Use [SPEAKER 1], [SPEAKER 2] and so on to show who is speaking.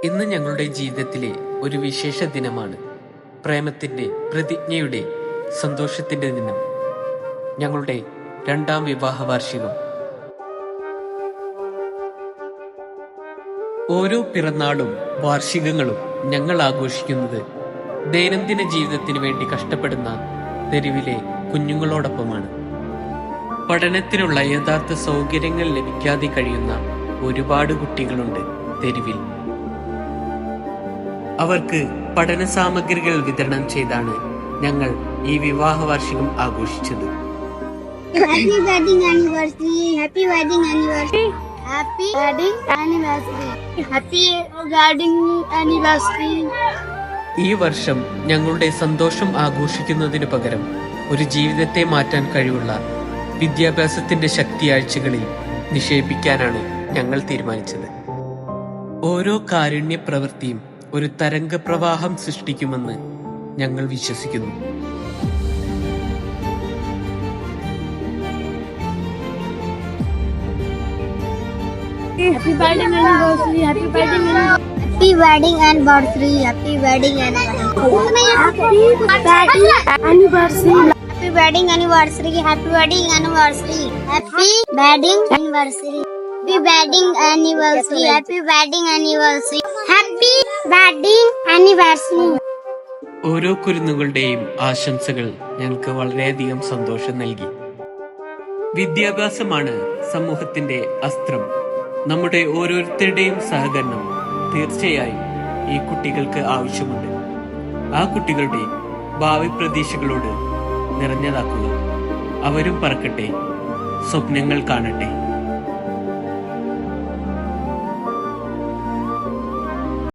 [SPEAKER 1] ഇന്ന് ഞങ്ങളുടെ ജീവിതത്തിലെ ഒരു വിശേഷ ദിനമാണ്. പ്രേമത്തിന്റെ, പ്രതിജ്ഞയുടെ, സന്തോഷത്തിന്റെ ദിനം. ഞങ്ങളുടെ 2ാം വിവാഹ വാർഷികം. ഓരോ പിറന്നാളും വാർഷികങ്ങളും ഞങ്ങൾ ആഘോഷിക്കുന്നത് ദൈനംദിന ജീവിതത്തിന് വേണ്ടി കഷ്ടപ്പെടുന്ന തെരുവിലെ കുഞ്ഞുങ്ങളോടൊപ്പമാണ്. പഠനത്തിനുള്ള യഥാർത്ഥ സൗകര്യങ്ങൾ ലഭിക്കാതെ കഴിയുന്ന ഒരുപാട് കുട്ടികളുണ്ട് തെരുവിൽ. അവർക്ക് പഠന സാമഗ്രികൾ വിതരണം ചെയ്താണ് ഞങ്ങൾ ഈ വിവാഹ വാർഷികം ആഘോഷിച്ചത്.
[SPEAKER 2] Happy wedding anniversary! Happy wedding anniversary! Happy wedding anniversary! Happy wedding anniversary!
[SPEAKER 1] ഈ വർഷം ഞങ്ങളുടെ സന്തോഷം ആഘോഷിക്കുന്നതിനു പകരം ഒരു ജീവിതത്തെ മാറ്റാൻ കഴിവുള്ള വിദ്യാഭ്യാസത്തിന്റെ ശക്തിയാഴ്ചകളിൽ നിക്ഷേപിക്കാനാണ് ഞങ്ങൾ തീരുമാനിച്ചത്. ഓരോ കാരുണ്യ പ്രവൃത്തിയും ഒരു തരംഗപ്രവാഹം സൃഷ്ടിക്കുമെന്ന് ഞങ്ങൾ വിശ്വസിക്കുന്നു.
[SPEAKER 2] Happy wedding anniversary! Happy wedding anniversary! Happy wedding anniversary! Happy wedding anniversary! Happy wedding anniversary! Happy wedding anniversary! Happy wedding anniversary! Happy wedding anniversary! Happy wedding anniversary! Happy wedding anniversary!
[SPEAKER 1] ഓരോ കുരുന്നുകളുടെയും ആശംസകൾ ഞങ്ങൾക്ക് വളരെയധികം സന്തോഷം നൽകി. വിദ്യാഭ്യാസമാണ് സമൂഹത്തിന്റെ അസ്ത്രം. നമ്മുടെ ഓരോരുത്തരുടെയും സഹകരണം തീർച്ചയായും ഈ കുട്ടികൾക്ക് ആവശ്യമുണ്ട്. ആ കുട്ടികളുടെ ഭാവി പ്രതീക്ഷകളോട് നിറഞ്ഞതാക്കുക. അവരും പറക്കട്ടെ, സ്വപ്നങ്ങൾ കാണട്ടെ.